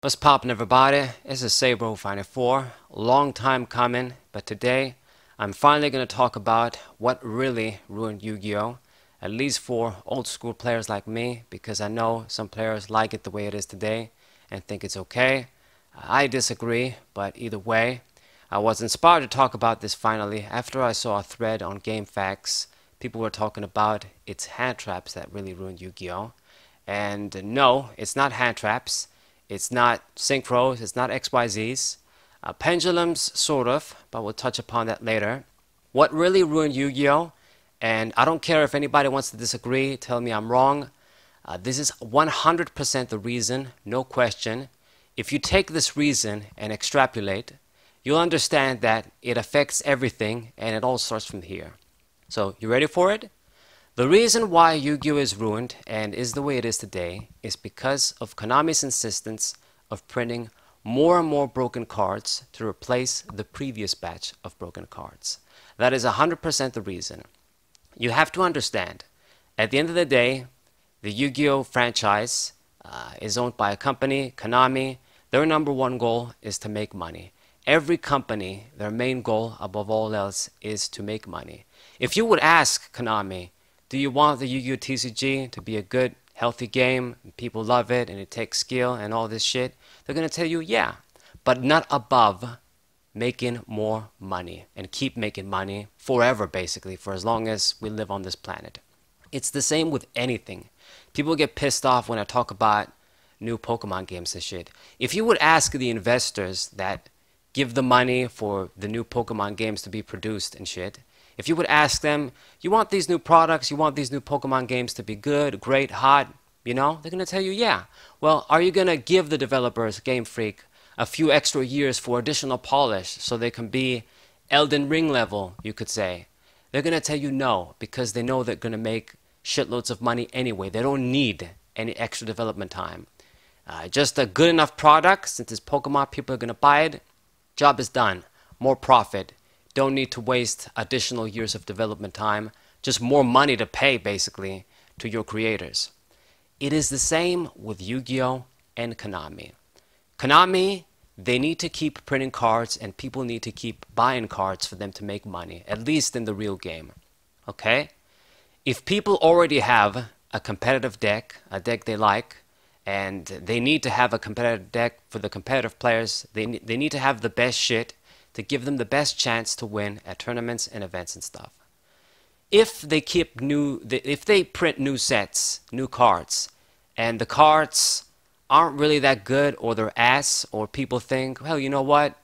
What's poppin', everybody? This is Sabro54. Long time coming, but today I'm finally going to talk about what really ruined Yu-Gi-Oh! At least for old school players like me, because I know some players like it the way it is today and think it's okay. I disagree, but either way, I was inspired to talk about this finally after I saw a thread on GameFAQs. People were talking about it's hand traps that really ruined Yu-Gi-Oh! And no, it's not hand traps. It's not synchros, it's not XYZs. Pendulums, sort of, but we'll touch upon that later. What really ruined Yu-Gi-Oh! And I don't care if anybody wants to disagree, tell me I'm wrong. This is 100% the reason, no question. If you take this reason and extrapolate, you'll understand that it affects everything and it all starts from here. So, you ready for it? The reason why Yu-Gi-Oh! Is ruined and is the way it is today is because of Konami's insistence of printing more and more broken cards to replace the previous batch of broken cards. That is 100% the reason. You have to understand, at the end of the day, the Yu-Gi-Oh! Franchise is owned by a company, Konami. Their number one goal is to make money. Every company, their main goal above all else is to make money. If you would ask Konami, do you want the Yu-Gi-Oh! TCG to be a good, healthy game, and people love it, and it takes skill and all this shit? They're going to tell you, yeah, but not above making more money and keep making money forever, basically, for as long as we live on this planet. It's the same with anything. People get pissed off when I talk about new Pokemon games and shit. If you would ask the investors that give the money for the new Pokemon games to be produced and shit, if you would ask them, you want these new products, you want these new Pokemon games to be good, great, hot, you know, they're going to tell you, yeah. Well, are you going to give the developers, Game Freak, a few extra years for additional polish so they can be Elden Ring level, you could say? They're going to tell you no, because they know they're going to make shitloads of money anyway. They don't need any extra development time. Just a good enough product, since it's Pokemon, people are going to buy it. Job is done. More profit. Don't need to waste additional years of development time. Just more money to pay, basically, to your creators. It is the same with Yu-Gi-Oh! And Konami. Konami, they need to keep printing cards and people need to keep buying cards for them to make money, at least in the real game. Okay? If people already have a competitive deck, a deck they like, and they need to have a competitive deck for the competitive players, they need to have the best shit to give them the best chance to win at tournaments and events and stuff. If they print new sets, new cards, and the cards aren't really that good, or they're ass, or people think, well, you know what,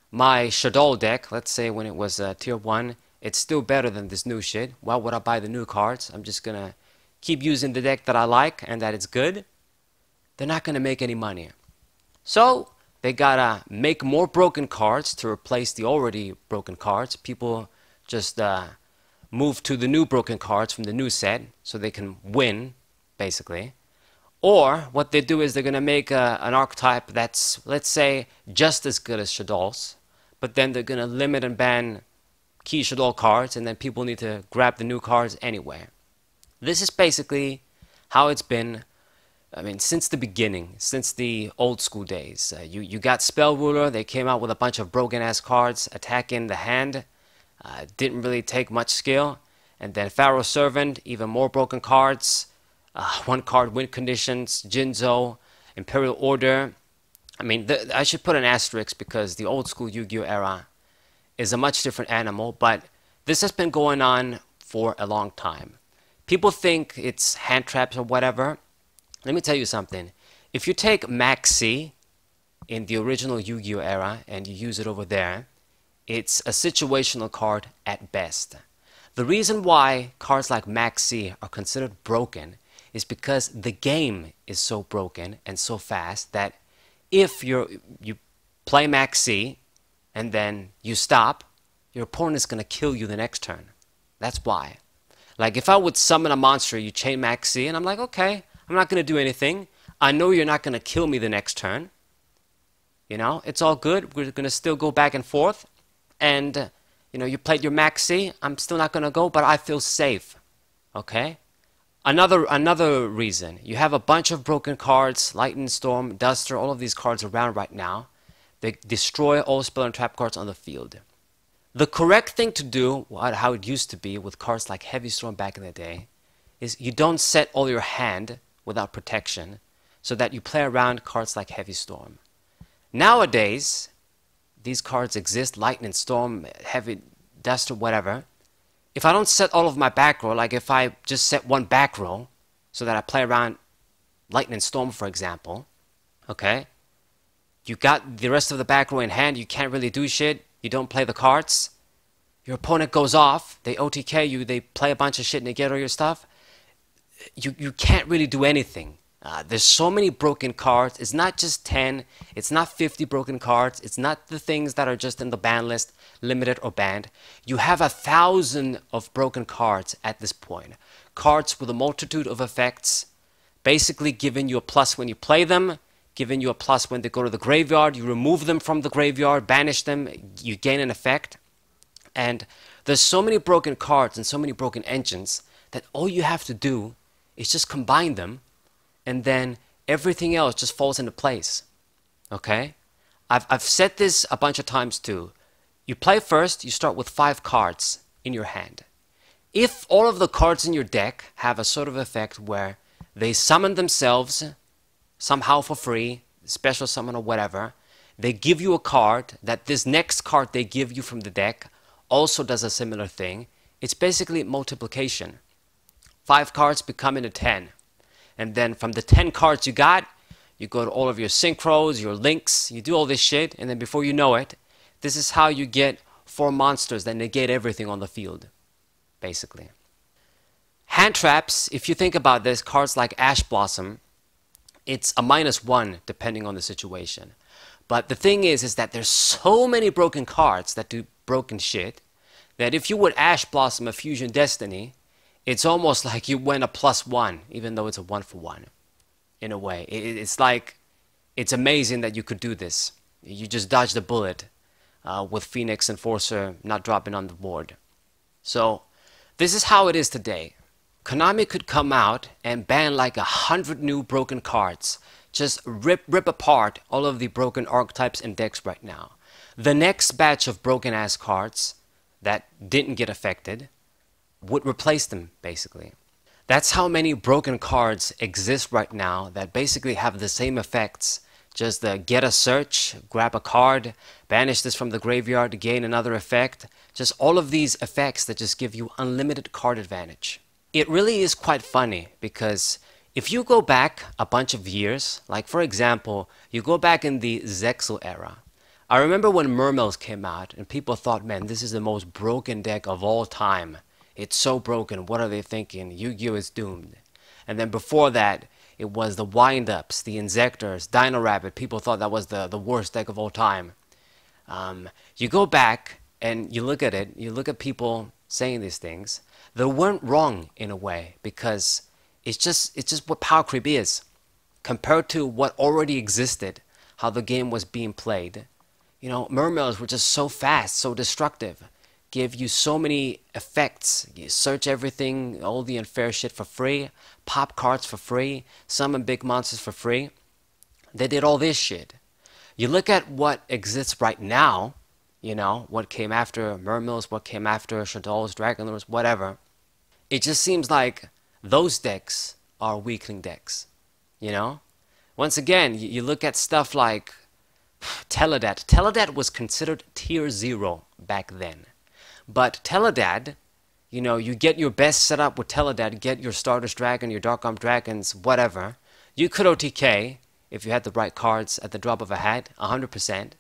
my Shadow deck, let's say when it was tier 1, it's still better than this new shit. Why would I buy the new cards? I'm just gonna keep using the deck that I like and that it's good. They're not gonna make any money. So they gotta make more broken cards to replace the already broken cards. People just move to the new broken cards from the new set so they can win, basically. Or what they do is they're gonna make an archetype that's, let's say, just as good as Shadow's, but then they're gonna limit and ban key Shadow cards, and then people need to grab the new cards anyway. This is basically how it's been. I mean, since the beginning, since the old school days. You got Spell Ruler, they came out with a bunch of broken ass cards attacking the hand. Didn't really take much skill. And then Pharaoh Servant, even more broken cards. One card win conditions, Jinzo, Imperial Order. I mean, I should put an asterisk because the old school Yu-Gi-Oh! Era is a much different animal, but this has been going on for a long time. People think it's hand traps or whatever. Let me tell you something. If you take Max C in the original Yu-Gi-Oh! Era and you use it over there, it's a situational card at best. The reason why cards like Max C are considered broken is because the game is so broken and so fast that if you play Max C and then you stop, your opponent is going to kill you the next turn. That's why. Like if I would summon a monster, you chain Max C, and I'm like, okay, I'm not going to do anything. I know you're not going to kill me the next turn. You know, it's all good. We're going to still go back and forth. And, you know, you played your Maxi. I'm still not going to go, but I feel safe. Okay? Another reason, you have a bunch of broken cards, Lightning Storm, Duster, all of these cards around right now. They destroy all spell and trap cards on the field. The correct thing to do, how it used to be with cards like Heavy Storm back in the day, is you don't set all your hand without protection, so that you play around cards like Heavy Storm. Nowadays, these cards exist, Lightning Storm, Heavy Duster, whatever. If I don't set all of my back row, like if I just set one back row, so that I play around Lightning Storm, for example, okay? You got the rest of the back row in hand, you can't really do shit, you don't play the cards. Your opponent goes off, they OTK you, they play a bunch of shit and they get all your stuff. You can't really do anything. There's so many broken cards. It's not just 10, it's not 50 broken cards, it's not the things that are just in the ban list, limited or banned. You have 1,000 of broken cards at this point. Cards with a multitude of effects, basically giving you a plus when you play them, giving you a plus when they go to the graveyard. You remove them from the graveyard, banish them, you gain an effect. And there's so many broken cards and so many broken engines that all you have to do is just combine them, and then everything else just falls into place. Okay? I've said this a bunch of times too. You play first, you start with 5 cards in your hand. If all of the cards in your deck have a sort of effect where they summon themselves somehow for free, special summon or whatever, they give you a card that this next card they give you from the deck also does a similar thing. It's basically multiplication. 5 cards become into 10. And then from the 10 cards you got, you go to all of your synchros, your links, you do all this shit, and then before you know it, this is how you get 4 monsters that negate everything on the field, basically. Hand traps, if you think about this, cards like Ash Blossom, it's a -1 depending on the situation. But the thing is that there's so many broken cards that do broken shit, that if you would Ash Blossom a Fusion Destiny, it's almost like you win a +1, even though it's a 1-for-1, in a way. It's like, it's amazing that you could do this. You just dodged a bullet with Phoenix Enforcer not dropping on the board. So, this is how it is today. Konami could come out and ban like 100 new broken cards. Just rip apart all of the broken archetypes and decks right now. The next batch of broken ass cards that didn't get affected would replace them, basically. That's how many broken cards exist right now that basically have the same effects. Just get a search, grab a card, banish this from the graveyard to gain another effect. Just all of these effects that just give you unlimited card advantage. It really is quite funny because if you go back a bunch of years, like for example, you go back in the Zexal era. I remember when Mermills came out and people thought, man, this is the most broken deck of all time. It's so broken, what are they thinking? Yu-Gi-Oh is doomed. And then before that, it was the Wind-Ups, the Inzectors, Dino Rabbit. People thought that was the worst deck of all time. You go back and you look at it, you look at people saying these things. They weren't wrong in a way because it's just what power creep is. Compared to what already existed, how the game was being played. You know, Mermills were just so fast, so destructive. Give you so many effects. You search everything, all the unfair shit for free. Pop cards for free. Summon big monsters for free. They did all this shit. You look at what exists right now, you know, what came after Mermills, what came after Shadow's, Dragonlords, whatever. It just seems like those decks are weakling decks, you know? Once again, you look at stuff like Teledad. Teledad was considered tier 0 back then. But Teledad, you know, you get your best setup with Teledad, get your Stardust Dragon, your Dark Arm Dragons, whatever. You could OTK if you had the right cards at the drop of a hat, 100%.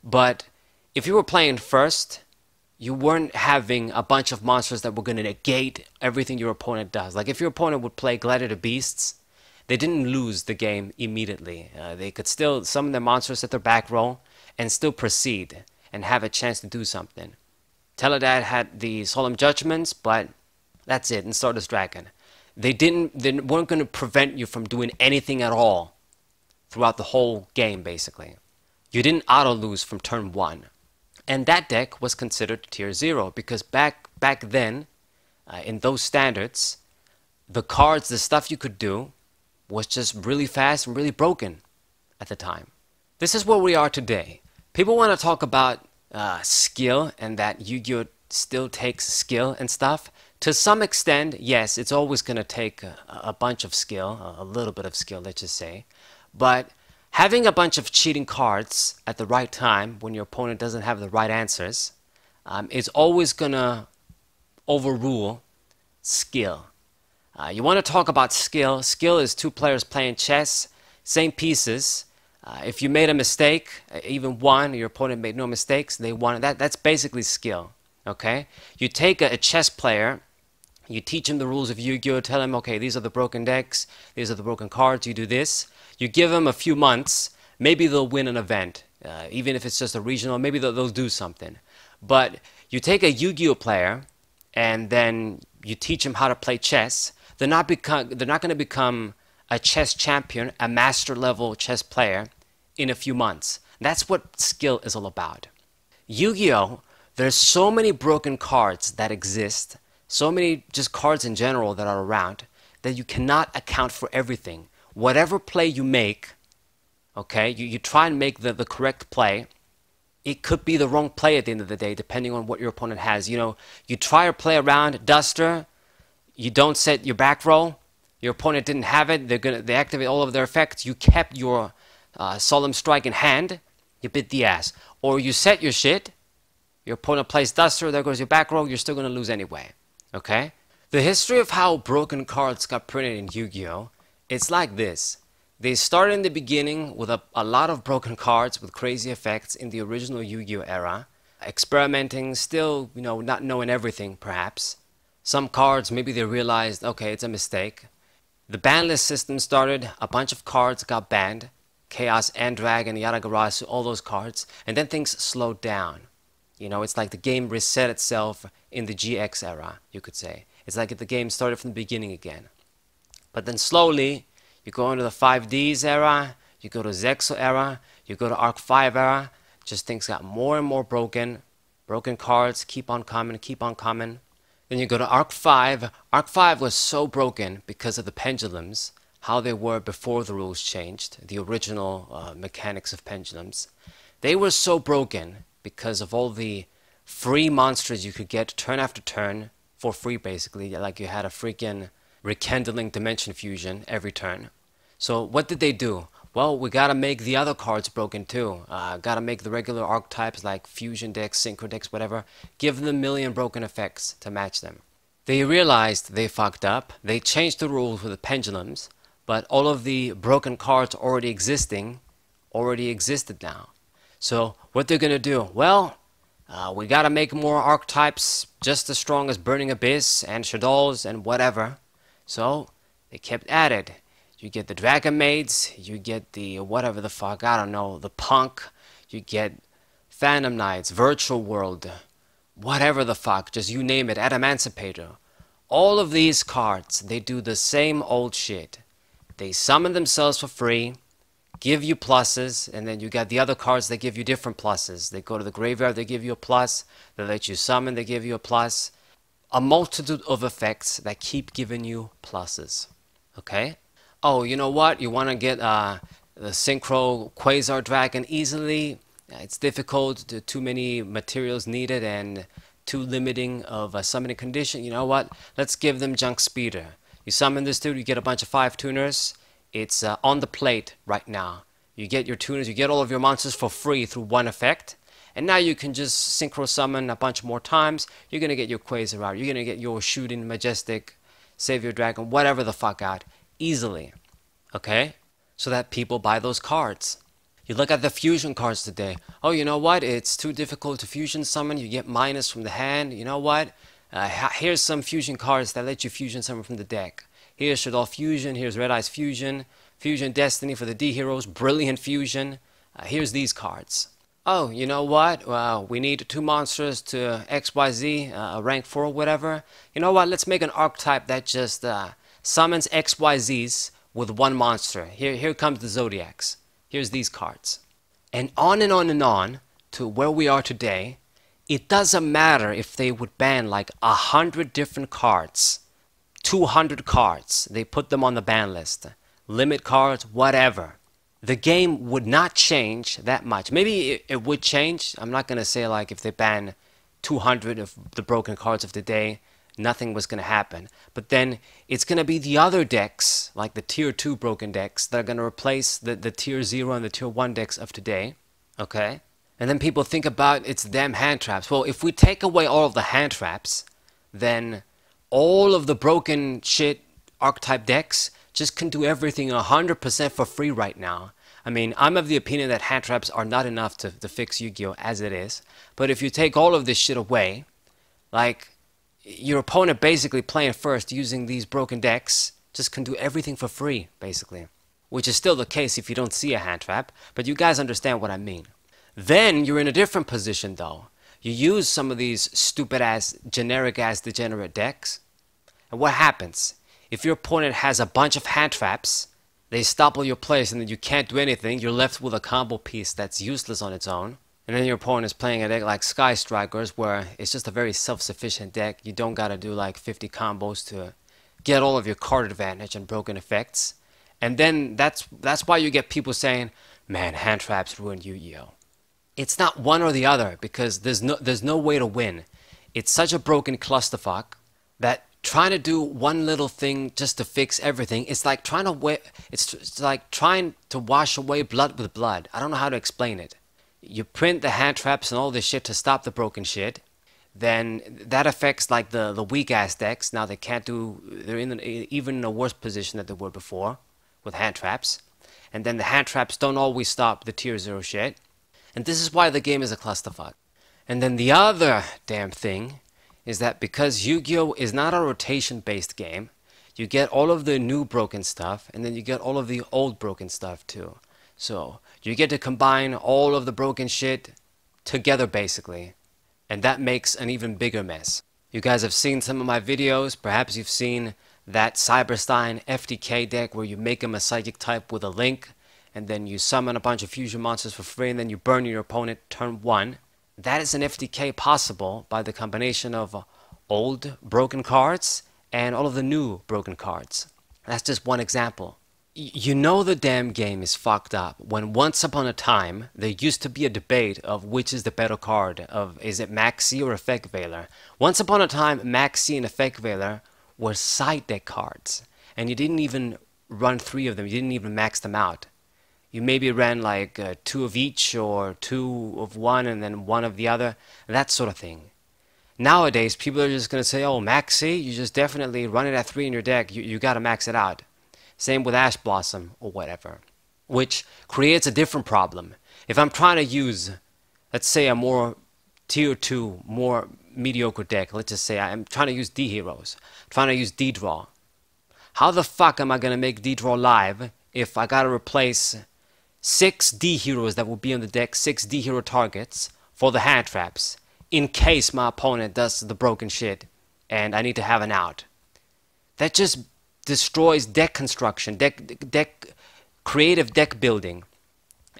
But if you were playing first, you weren't having a bunch of monsters that were going to negate everything your opponent does. Like if your opponent would play Gladiator Beasts, they didn't lose the game immediately. They could still summon their monsters at their back row and still proceed and have a chance to do something. Teledad had the Solemn Judgments, but that's it, and Stardust Dragon. They weren't going to prevent you from doing anything at all throughout the whole game, basically. You didn't auto-lose from turn 1. And that deck was considered tier 0 because back then, in those standards, the cards, the stuff you could do was just really fast and really broken at the time. This is where we are today. People want to talk about skill and that Yu-Gi-Oh still takes skill and stuff. To some extent, yes, it's always going to take a bunch of skill, a little bit of skill, let's just say. But having a bunch of cheating cards at the right time when your opponent doesn't have the right answers is always going to overrule skill. You want to talk about skill. Skill is two players playing chess, same pieces. If you made a mistake, even one, your opponent made no mistakes, they won. That's basically skill. Okay? You take a chess player, you teach him the rules of Yu-Gi-Oh, tell him, okay, these are the broken decks, these are the broken cards, you do this. You give them a few months, maybe they'll win an event. Even if it's just a regional, maybe they'll do something. But you take a Yu-Gi-Oh player, and then you teach him how to play chess, they're not going to become a chess champion, a master level chess player in a few months. That's what skill is all about. Yu-Gi-Oh, there's so many broken cards that exist, so many just cards in general that are around, that you cannot account for everything. Whatever play you make, okay, you try and make the correct play, it could be the wrong play at the end of the day, depending on what your opponent has. You know, you try to play around Duster, you don't set your back row, your opponent didn't have it, they activate all of their effects, you kept your solemn strike in hand, you bit the ass. Or you set your shit, your opponent plays Duster, there goes your back row, you're still going to lose anyway. Okay? The history of how broken cards got printed in Yu-Gi-Oh! It's like this. They started in the beginning with a lot of broken cards with crazy effects in the original Yu-Gi-Oh! Era. Experimenting, still, you know, not knowing everything, perhaps. Some cards, maybe they realized, okay, it's a mistake. The ban list system started, a bunch of cards got banned. Chaos and Dragon, Yaragarasu, all those cards. And then things slowed down. You know, it's like the game reset itself in the GX era, you could say. It's like the game started from the beginning again. But then slowly, you go into the 5Ds era, you go to Zexo era, you go to Arc 5 era, just things got more and more broken. Broken cards keep on coming, keep on coming. Then you go to Arc 5. Arc 5 was so broken because of the pendulums, how they were before the rules changed, the original mechanics of pendulums. They were so broken because of all the free monsters you could get turn after turn, for free basically, like you had a freaking rekindling dimension fusion every turn. So what did they do? Well, we gotta make the other cards broken too. Gotta make the regular archetypes like fusion decks, synchro decks, whatever, give them a million broken effects to match them. They realized they fucked up, they changed the rules with the pendulums, but all of the broken cards already existed now. So what they're gonna do? Well, we gotta make more archetypes just as strong as Burning Abyss and Shadows and whatever. So they kept at it. You get the Dragon Maids, you get the whatever the fuck, I don't know, the Punk, you get Phantom Knights, Virtual World, whatever the fuck, just you name it, Adamancipator. All of these cards, they do the same old shit. They summon themselves for free, give you pluses, and then you got the other cards that give you different pluses. They go to the graveyard, they give you a plus, they let you summon, they give you a plus. A multitude of effects that keep giving you pluses. Okay? Oh, you know what? You want to get the Synchro Quasar Dragon easily. It's difficult, too many materials needed and too limiting of a summoning condition. You know what? Let's give them Junk Speeder. You summon this dude, you get a bunch of 5 tuners. It's on the plate right now. You get your tuners, you get all of your monsters for free through one effect. And now you can just synchro summon a bunch more times. You're going to get your Quasar out. You're going to get your Shooting Majestic, Savior Dragon, whatever the fuck out. Easily. Okay? So that people buy those cards. You look at the fusion cards today. Oh, you know what? It's too difficult to fusion summon. You get minus from the hand. You know what? Here's some fusion cards that let you fusion summon from the deck. Here's Shadow Fusion. Here's Red Eyes Fusion. Fusion Destiny for the D Heroes. Brilliant Fusion. Here's these cards. Oh, you know what? Well, we need 2 monsters to XYZ, rank 4 or whatever. You know what? Let's make an archetype that just summons XYZs with 1 monster. Here comes the Zodiacs. Here's these cards. And on and on and on to where we are today. It doesn't matter if they would ban like 100 different cards. 200 cards. They put them on the ban list. Limit cards, whatever. The game would not change that much. Maybe it would change. I'm not going to say like if they ban 200 of the broken cards of the day, nothing was going to happen. But then it's going to be the other decks, like the tier 2 broken decks, that are going to replace the tier 0 and the tier 1 decks of today. Okay? And then people think about it's damn hand traps. Well, if we take away all of the hand traps, then all of the broken shit archetype decks just can do everything 100% for free right now. I mean, I'm of the opinion that hand traps are not enough to fix Yu-Gi-Oh! As it is. But if you take all of this shit away, like, your opponent basically playing first using these broken decks just can do everything for free, basically. Which is still the case if you don't see a hand trap, but you guys understand what I mean. Then you're in a different position though. You use some of these stupid-ass, generic-ass degenerate decks, and what happens? If your opponent has a bunch of hand traps, they stop all your plays and then you can't do anything, you're left with a combo piece that's useless on its own. And then your opponent is playing a deck like Sky Strikers, where it's just a very self-sufficient deck. You don't gotta do like 50 combos to get all of your card advantage and broken effects. And then that's why you get people saying, man, hand traps ruined Yu-Gi-Oh! It's not one or the other, because there's no way to win. It's such a broken clusterfuck that trying to do one little thing just to fix everything, it's like trying to wash away blood with blood. I don't know how to explain it. You print the hand traps and all this shit to stop the broken shit, then that affects like the weak ass decks. Now they can't do, they're even in a worse position than they were before with hand traps. And then the hand traps don't always stop the tier 0 shit. And this is why the game is a clusterfuck. And then the other damn thing is that because Yu-Gi-Oh! Is not a rotation-based game, you get all of the new broken stuff, and then you get all of the old broken stuff too. So you get to combine all of the broken shit together basically, and that makes an even bigger mess. You guys have seen some of my videos. Perhaps you've seen that Cyberstein FTK deck where you make him a psychic type with a link, and then you summon a bunch of fusion monsters for free, and then you burn your opponent turn 1. That is an FTK possible by the combination of old broken cards and all of the new broken cards. That's just one example. You know the damn game is fucked up when once upon a time there used to be a debate of which is the better card, of is it Maxi or Effect Veiler. Once upon a time Maxi and Effect Veiler were side deck cards, and you didn't even run 3 of them, you didn't even max them out. You maybe ran like 2 of each, or 2 of one and then 1 of the other, that sort of thing. Nowadays people are just going to say, oh, Maxi, you just definitely run it at 3 in your deck, you gotta max it out. Same with Ash Blossom or whatever, which creates a different problem. If I'm trying to use, let's say, a more tier 2, more mediocre deck, let's just say I'm trying to use D-Heroes, trying to use D-Draw. How the fuck am I going to make D-Draw live if I gotta replace 6 D-Heroes that will be on the deck, 6 D-Hero targets for the hand traps, in case my opponent does the broken shit and I need to have an out? That just destroys deck construction, creative deck building,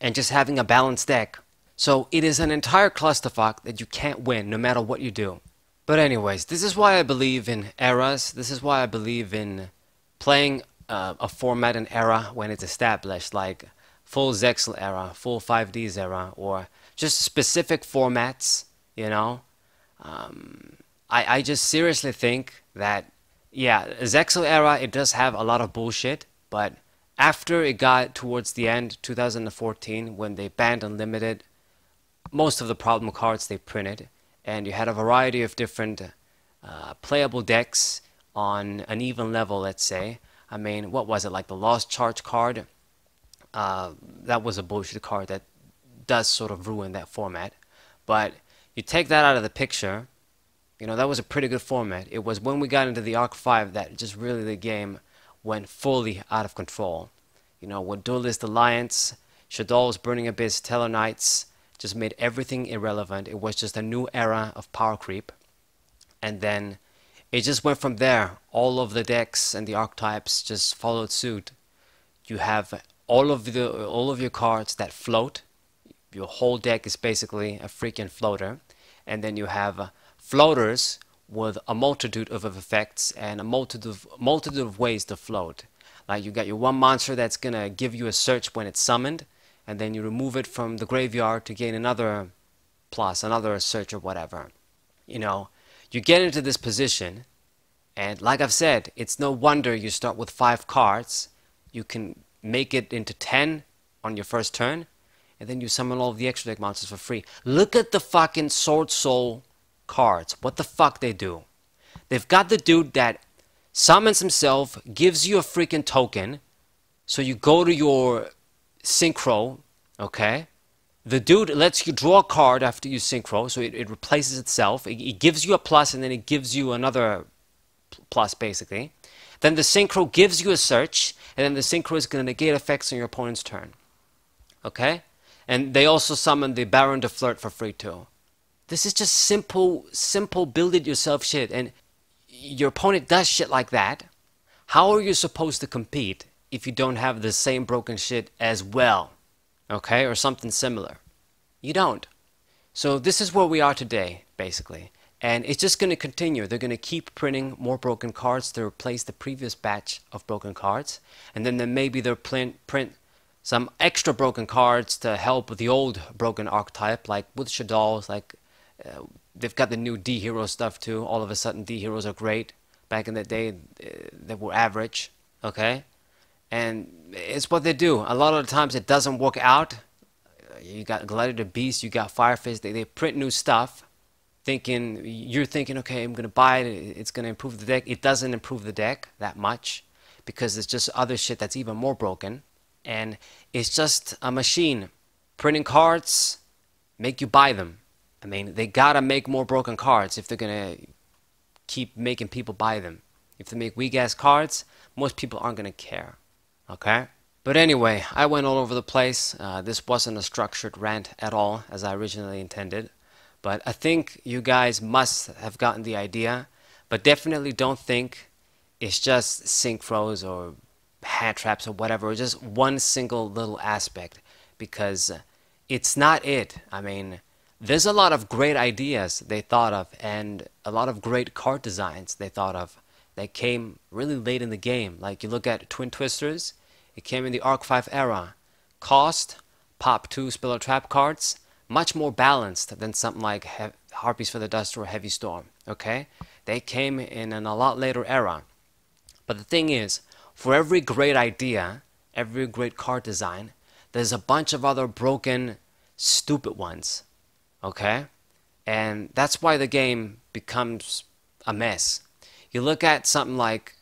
and just having a balanced deck. So it is an entire clusterfuck that you can't win no matter what you do. But anyways, this is why I believe in eras. This is why I believe in playing a format and era when it's established, like full Zexal era, full 5Ds era, or just specific formats, you know. I just seriously think that, yeah, Zexal era, it does have a lot of bullshit, but after it got towards the end, 2014, when they banned Unlimited, most of the problem cards they printed, and you had a variety of different playable decks on an even level, let's say. I mean, what was it, like the Lost Charge card? That was a bullshit card that does sort of ruin that format. But you take that out of the picture, you know, that was a pretty good format. It was when we got into the Arc 5 that just really the game went fully out of control. You know, with Duelist Alliance, Shadol's Burning Abyss, Tellarknights just made everything irrelevant. It was just a new era of power creep. And then it just went from there. All of the decks and the archetypes just followed suit. You have all of your cards that float. Your whole deck is basically a freaking floater. And then you have floaters with a multitude of effects and a multitude of ways to float. Like you got your one monster that's gonna give you a search when it's summoned, and then you remove it from the graveyard to gain another plus, another search or whatever. You know, you get into this position, and like I've said, it's no wonder you start with 5 cards. You can make it into 10 on your first turn, and then you summon all of the extra deck monsters for free. Look at the fucking Sword Soul cards. What the fuck they do? They've got the dude that summons himself, gives you a freaking token, so you go to your synchro, okay? The dude lets you draw a card after you synchro, so it replaces itself. It gives you a plus, and then it gives you another plus, basically. Then the synchro gives you a search, and then the synchro is going to negate effects on your opponent's turn. Okay? And they also summon the Baron de Flirt for free too. This is just simple build it yourself shit, and your opponent does shit like that. How are you supposed to compete if you don't have the same broken shit as well? Okay? Or something similar. You don't. So this is where we are today, basically. And it's just going to continue. They're going to keep printing more broken cards to replace the previous batch of broken cards. And then maybe they'll print some extra broken cards to help the old broken archetype, like with Shaddolls, like they've got the new D-Hero stuff too. All of a sudden D-Heroes are great. Back in the day, they were average, okay? And it's what they do. A lot of the times it doesn't work out. You got Gladiator Beast, you got Firefist, they print new stuff. You're thinking, okay, I'm going to buy it, it's going to improve the deck. It doesn't improve the deck that much, because there's just other shit that's even more broken. And it's just a machine. Printing cards, make you buy them. I mean, they gotta make more broken cards if they're gonna keep making people buy them. If they make weak ass cards, most people aren't gonna care. Okay? But anyway, I went all over the place. This wasn't a structured rant at all, as I originally intended. But I think you guys must have gotten the idea. But definitely don't think it's just synchros or hand traps or whatever, or just one single little aspect, because it's not it. I mean, there's a lot of great ideas they thought of, and a lot of great card designs they thought of that came really late in the game. Like you look at Twin Twisters, it came in the Arc 5 era. Cost, pop 2 Spiller Trap cards, much more balanced than something like Harpies for the Dust or Heavy Storm. Okay, they came in a lot later era. But the thing is, for every great idea, every great card design, there's a bunch of other broken, stupid ones. Okay? And that's why the game becomes a mess. You look at something like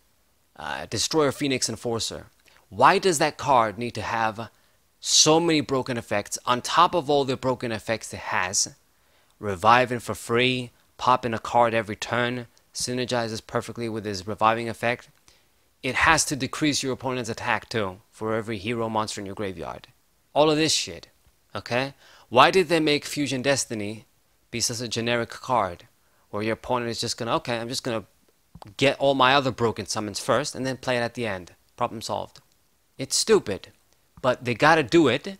Destroyer Phoenix Enforcer. Why does that card need to have so many broken effects on top of all the broken effects it has? Reviving for free, popping a card every turn, synergizes perfectly with his reviving effect. It has to decrease your opponent's attack too, for every hero monster in your graveyard. All of this shit, okay? Why did they make Fusion Destiny be such a generic card, where your opponent is just gonna, okay, I'm just gonna get all my other broken summons first, and then play it at the end. Problem solved. It's stupid, but they gotta do it.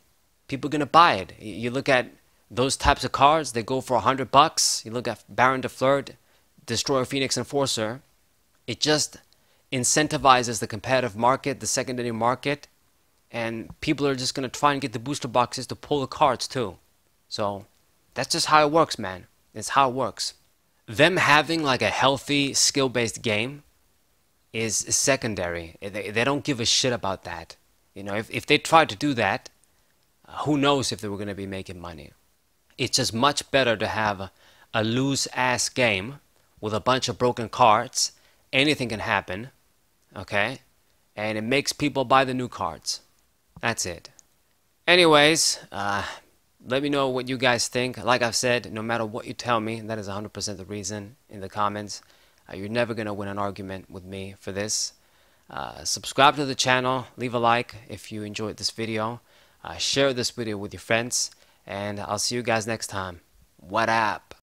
People are gonna buy it. You look at those types of cards, they go for $100. You look at Baron de Flirt, Destroyer Phoenix Enforcer, it just incentivizes the competitive market, the secondary market, and people are just going to try and get the booster boxes to pull the cards too. So that's just how it works, man. It's how it works. Them having like a healthy skill-based game is secondary. They don't give a shit about that. You know, if they tried to do that, who knows if they were going to be making money. It's just much better to have a loose-ass game with a bunch of broken cards. Anything can happen. Okay, and it makes people buy the new cards. That's it. Anyways, let me know what you guys think. Like I've said, no matter what you tell me, that is 100% the reason in the comments. You're never going to win an argument with me for this. Subscribe to the channel, leave a like if you enjoyed this video. Share this video with your friends, and I'll see you guys next time. What up?